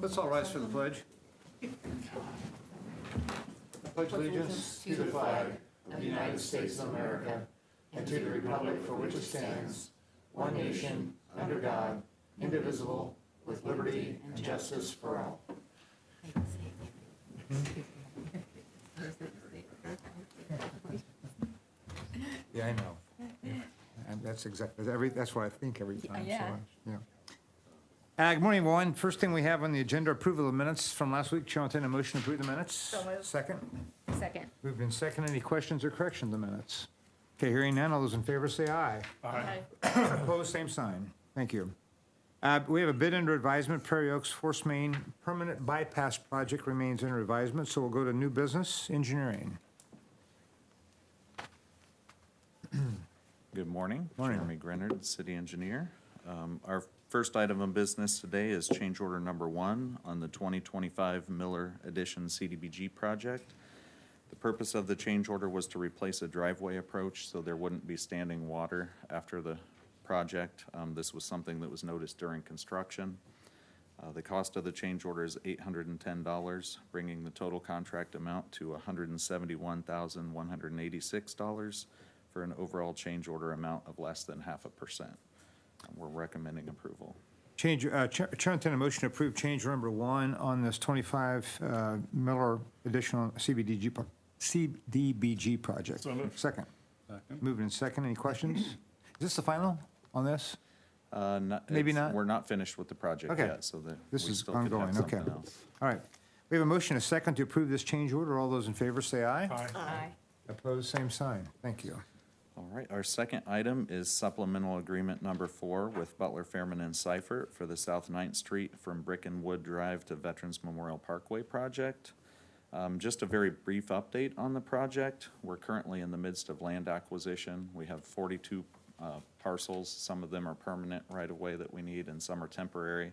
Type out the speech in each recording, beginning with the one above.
Let's all rise for the pledge. Pledge allegiance to the flag of the United States of America and to the republic for which it stands, one nation, under God, indivisible, with liberty and justice for all. Yeah, I know. And that's exactly, that's what I think every time. Yeah. So, yeah. Good morning, everyone. First thing we have on the agenda, approval of minutes from last week. Chair, I'll entertain a motion to approve the minutes. So moved. Second. Second. Moved in second. Any questions or corrections to the minutes? Okay, hearing none. All those in favor say aye. Aye. Opposed, same sign. Thank you. We have a bid under advisement. Prairie Oaks Force Main Permanent Bypass Project remains under advisement, so we'll go to new business, engineering. Good morning. Morning. Jeremy Grenard, city engineer. Our first item of business today is change order number 1 on the 2025 Miller Addition CDBG project. The purpose of the change order was to replace a driveway approach so there wouldn't be standing water after the project. This was something that was noticed during construction. The cost of the change order is $810, bringing the total contract amount to $171,186 for an overall change order amount of less than 0.5%. We're recommending approval. Chair, entertain a motion to approve change order number 1 on this 25 Miller additional CDBG project. So moved. Second. Moved in second. Any questions? Is this the final on this? Maybe not? We're not finished with the project Okay. yet, so that This we is still could have ongoing, okay. something else. All right. We have a motion, a second, to approve this change order. All those in favor say aye. Aye. Opposed, same sign. Thank you. All right, our second item is supplemental agreement number 4 with Butler, Fairman, and Seifert for the South 9th Street from Brick and Wood Drive to Veterans Memorial Parkway project. Just a very brief update on the project. We're currently in the midst of land acquisition. We have 42 parcels. Some of them are permanent right-of-way that we need, and some are temporary.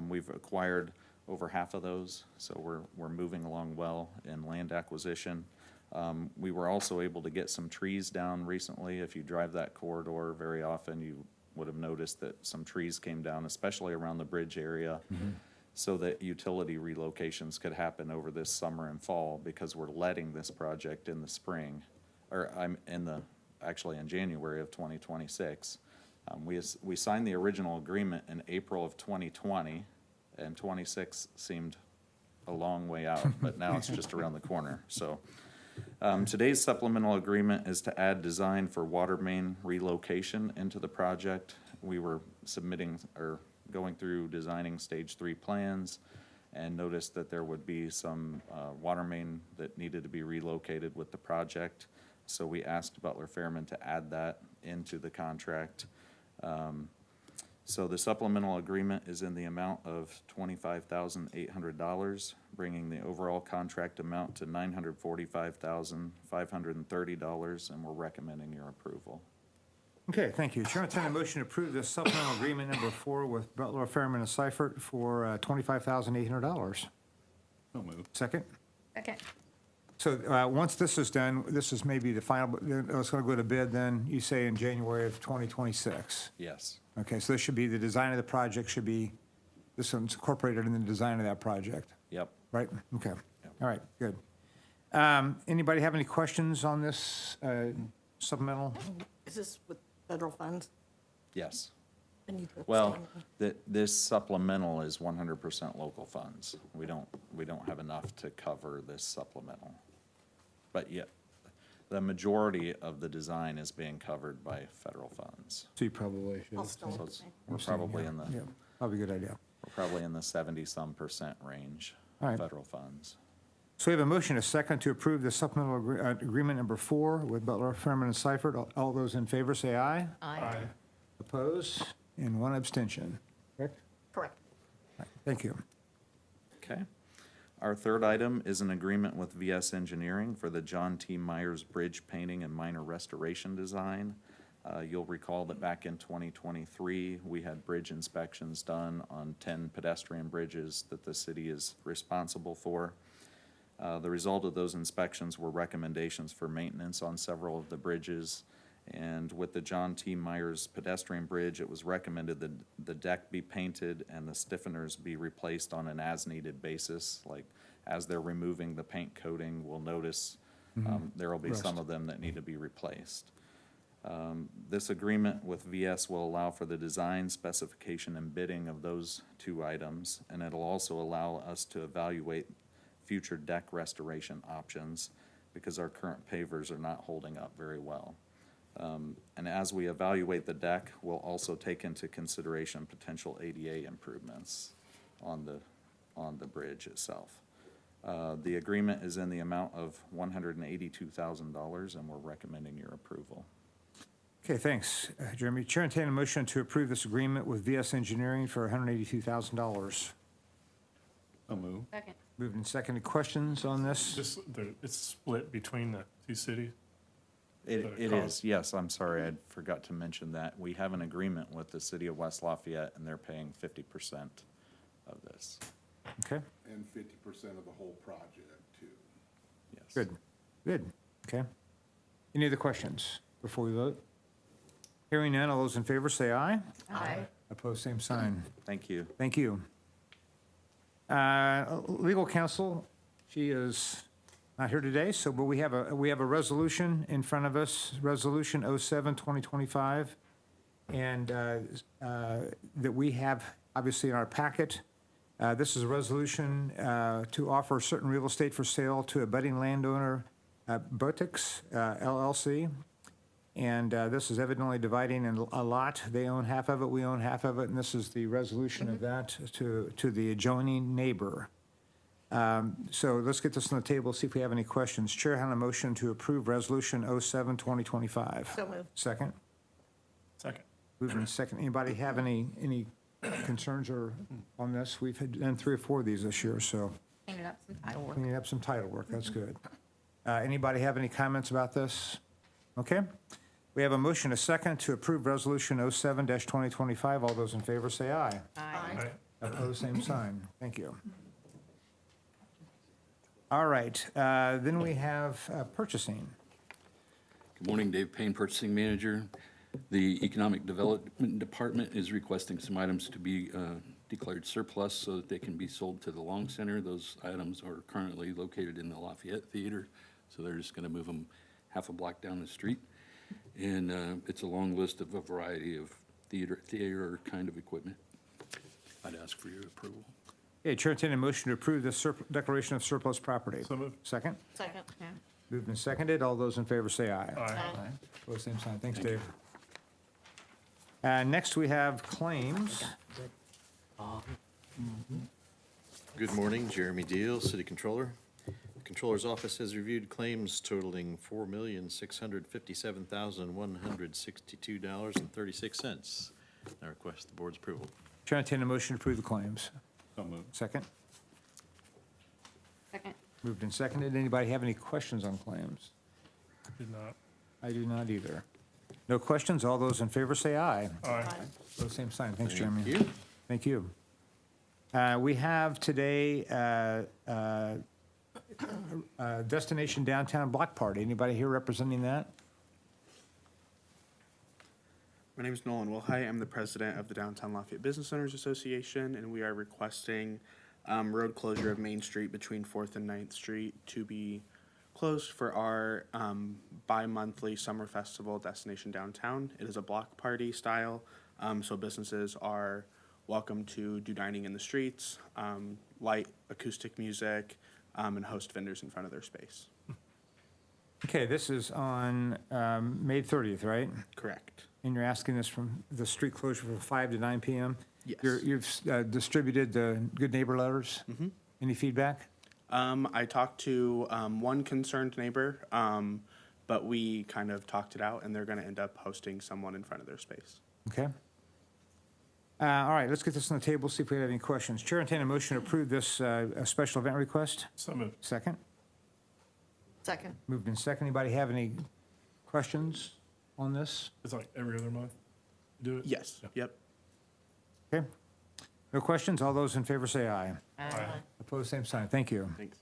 We've acquired over half of those, so we're moving along well in land acquisition. We were also able to get some trees down recently. If you drive that corridor very often, you would have noticed that some trees came down, especially around the bridge area, so that utility relocations could happen over this summer and fall, because we're letting this project in the spring, or actually in January of 2026. We signed the original agreement in April of 2020, and 26 seemed a long way out, but now it's just around the corner. So today's supplemental agreement is to add design for water main relocation into the project. We were going through designing stage 3 plans and noticed that there would be some water main that needed to be relocated with the project. So we asked Butler Fairman to add that into the contract. So the supplemental agreement is in the amount of $25,800, bringing the overall contract amount to $945,530, and we're recommending your approval. Okay, thank you. Chair, entertain a motion to approve this supplemental agreement number 4 with Butler, Fairman, and Seifert for $25,800. So moved. Second? Second. So once this is done, this is maybe the final, it's going to go to bid then, you say in January of 2026? Yes. Okay, so this should be, the design of the project should be, this one's incorporated in the design of that project, Yep. right? Okay, Yep. all right, good. Anybody have any questions on this supplemental? Is this with federal funds? Yes. I need to Well, abstain. this supplemental is 100% local funds. We don't have enough to cover this supplemental. But yet, the majority of the design is being covered by federal funds. So you probably should. I'll still So abstain. we're probably in the, Yeah, probably a good idea. 70-some% range, All right. federal funds. So we have a motion, a second, to approve the supplemental agreement number 4 with Butler, Fairman, and Seifert. All those in favor say aye. Aye. Opposed? And 1 abstention. Correct? Correct. All right, thank you. Okay. Our third item is an agreement with VS Engineering for the John T. Myers Bridge painting and minor restoration design. You'll recall that back in 2023, we had bridge inspections done on 10 pedestrian bridges that the city is responsible for. The result of those inspections were recommendations for maintenance on several of the bridges, And with the John T. Myers pedestrian bridge, it was recommended that the deck be painted and the stiffeners be replaced on an as-needed basis. Like, as they're removing the paint coating, we'll notice there will be some Rust. of them that need to be replaced. This agreement with VS will allow for the design, specification, and bidding of those two items, and it'll also allow us to evaluate future deck restoration options because our current pavers are not holding up very well. And as we evaluate the deck, we'll also take into consideration potential ADA improvements on the bridge itself. The agreement is in the amount of $182,000, and we're recommending your approval. Okay, thanks, Jeremy. Chair, entertain a motion to approve this agreement with VS Engineering for $182,000. I'll move. Second. Moved and seconded. Questions on this? It's split between the two cities. It is, yes, I'm sorry, I forgot to mention that. We have an agreement with the city of West Lafayette, and they're paying 50% of this. Okay, And 50% of the whole project, too. Yes. good, good, okay. Any other questions before we vote? Hearing none, all those in favor say aye. Aye. Opposed, same sign. Thank you. Thank you. Legal counsel, she is not here today, so, but we have a resolution in front of us, Resolution 07-2025, and that we have obviously in our packet. This is a resolution to offer certain real estate for sale to a budding landowner, Botix LLC. And this is evidently dividing a lot. They own half of it, we own half of it, and this is the resolution of that to the adjoining neighbor. So let's get this on the table, see if we have any questions. Chair, on a motion to approve Resolution 07-2025. So moved. Second. Second. Moving in second. Anybody have any concerns or on this? We've done 3 or 4 of these this year, so Cleaning up some title work. cleaning up some title work, that's good. Anybody have any comments about this? Okay. We have a motion, a second, to approve Resolution 07-2025. All those in favor say aye. Aye. Opposed, same sign. Thank you. All right, then we have purchasing. Good morning, Dave Payne, Purchasing Manager. The Economic Development Department is requesting some items to be declared surplus so that they can be sold to the Long Center. Those items are currently located in the Lafayette Theater, so they're just going to move them half a block down the street. And it's a long list of a variety of theater kind of equipment. I'd ask for your approval. Okay, Chair, entertain a motion to approve this declaration of surplus property. So moved. Second. Second. Moved and seconded. All those in favor say aye. Aye. Opposed, same sign. Thanks, Dave. Next, we have claims. Good morning, Jeremy Deal, City Controller. The Controller's Office has reviewed claims totaling $4,657,162.36. I request the board's approval. Chair, entertain a motion to approve the claims. So moved. Second. Second. Moved and seconded. Anybody have any questions on claims? Did not. I do not either. No questions? All those in favor say aye. Aye. Opposed, same sign. Thanks, Jeremy. Thank you. Thank you. We have today Destination Downtown Block Party. Anybody here representing that? My name is Nolan Wilhite. I'm the president of the Downtown Lafayette Business Owners Association, and we are requesting road closure of Main Street between 4th and 9th Street to be closed for our bi-monthly summer festival, Destination Downtown. It is a block party style, so businesses are welcome to do dining in the streets, light acoustic music, and host vendors in front of their space. Okay, this is on May 30th, right? Correct. And you're asking this from the street closure from 5 to 9 p.m.? Yes. You've distributed the Good Neighbor letters? Mm-hmm. Any feedback? I talked to one concerned neighbor, but we kind of talked it out, and they're going to end up hosting someone in front of their space. Okay. All right, let's get this on the table, see if we have any questions. Chair, entertain a motion to approve this special event request. So moved. Second. Second. Moved in second. Anybody have any questions on this? It's like every other month. Do it? Yes. Yeah. Yep. Okay. No questions? All those in favor say aye. Aye. Opposed, same sign. Thank you. Thanks.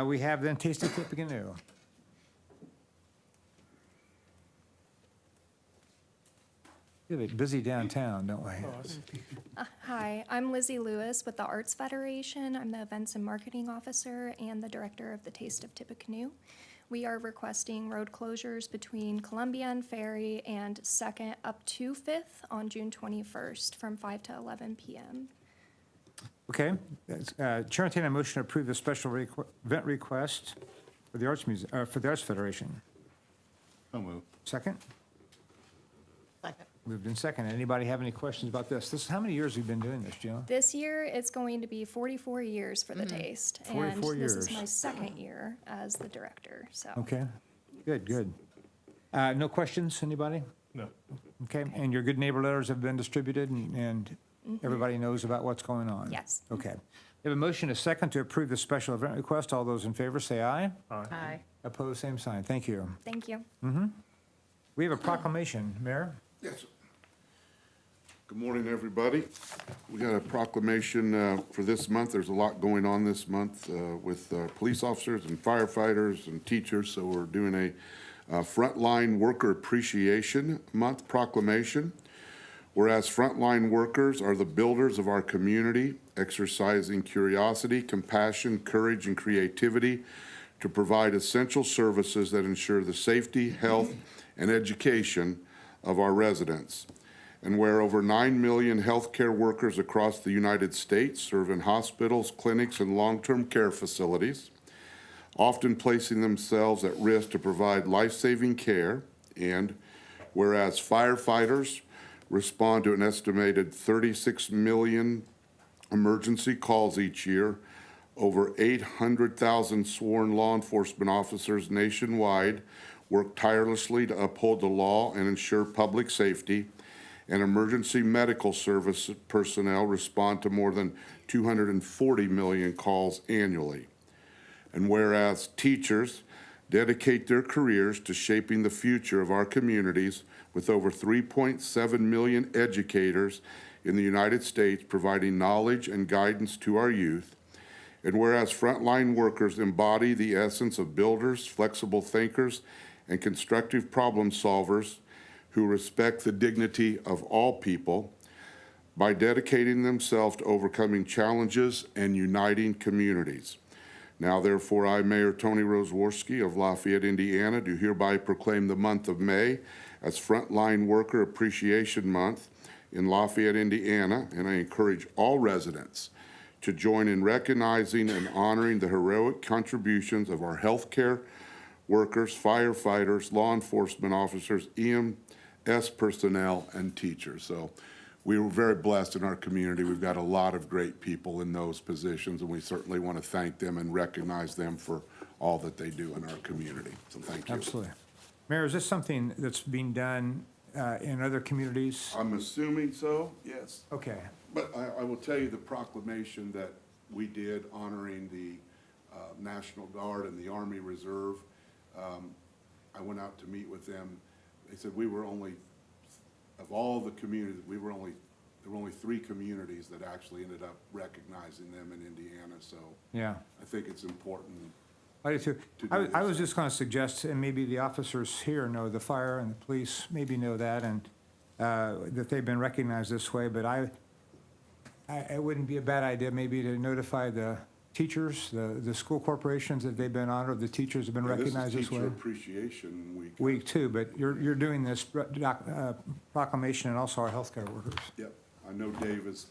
We have then Tasty Tip Again New. We have a busy downtown, don't we? Hi, I'm Lizzie Lewis with the Arts Federation. I'm the Events and Marketing Officer and the Director of the Taste of Tippecanoe. We are requesting road closures between Columbia and Ferry and 2nd up to 5th on June 21st from 5 to 11 p.m. Okay. Chair, entertain a motion to approve the special event request for the for the Arts Federation. So moved. Second? Second. Moved in second. Anybody have any questions about this? How many years we've been doing this, Jill? This year, it's going to be 44 years for the Taste. 44 And this is years. my second year as the director, so. Okay, good, good. No questions, anybody? No. Okay, and your good neighbor letters have been distributed and everybody knows about what's going on? Yes. Okay. We have a motion, a second, to approve the special event request. All those in favor say aye. Aye. Opposed, same sign. Thank you. Thank you. We have a proclamation, Mayor. Yes. Good morning, everybody. We got a proclamation for this month. There's a lot going on this month with police officers and firefighters and teachers, so we're doing a Frontline Worker Appreciation Month proclamation. Whereas frontline workers are the builders of our community, exercising curiosity, compassion, courage, and creativity to provide essential services that ensure the safety, health, and education of our residents. And where over 9 million healthcare workers across the United States serve in hospitals, clinics, and long-term care facilities, often placing themselves at risk to provide life-saving care. And whereas firefighters respond to an estimated 36 million emergency calls each year, over 800,000 sworn law enforcement officers nationwide work tirelessly to uphold the law and ensure public safety, and emergency medical service personnel respond to more than 240 million calls annually. And whereas teachers dedicate their careers to shaping the future of our communities, with over 3.7 million educators in the United States providing knowledge and guidance to our youth, and whereas frontline workers embody the essence of builders, flexible thinkers, and constructive problem solvers who respect the dignity of all people by dedicating themselves to overcoming challenges and uniting communities. Now, therefore, I, Mayor Tony Roseworski of Lafayette, Indiana, do hereby proclaim the month of May as Frontline Worker Appreciation Month in Lafayette, Indiana, and I encourage all residents to join in recognizing and honoring the heroic contributions of our healthcare workers, firefighters, law enforcement officers, EMS personnel, and teachers. So we were very blessed in our community. We've got a lot of great people in those positions, and we certainly want to thank them and recognize them for all that they do in our community. So thank you. Absolutely. Mayor, is this something that's being done in other communities? I'm assuming so, yes. Okay, But I will tell you the proclamation that we did honoring the National Guard and the Army Reserve. I went out to meet with them. They said we were only, of all the communities, there were only 3 communities that actually ended up recognizing them in Indiana. So yeah. I think it's important. I do too. To do I this. was just going to suggest, and maybe the officers here know, the fire and the police maybe know that, and that they've been recognized this way, but it wouldn't be a bad idea maybe to notify the teachers, the school corporations that they've been honored, the teachers have been recognized this way. Teacher Appreciation Week. Week too, but you're doing this proclamation and also our healthcare workers. Yep. I know Dave is,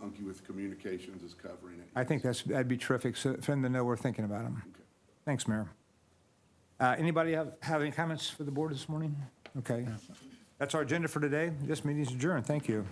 Unky with Communications is covering it. I think that'd be terrific, so for them to know we're thinking about them. Okay. Thanks, Mayor. Anybody have any comments for the board this morning? Okay. That's our agenda for today. This meeting is adjourned. Thank you.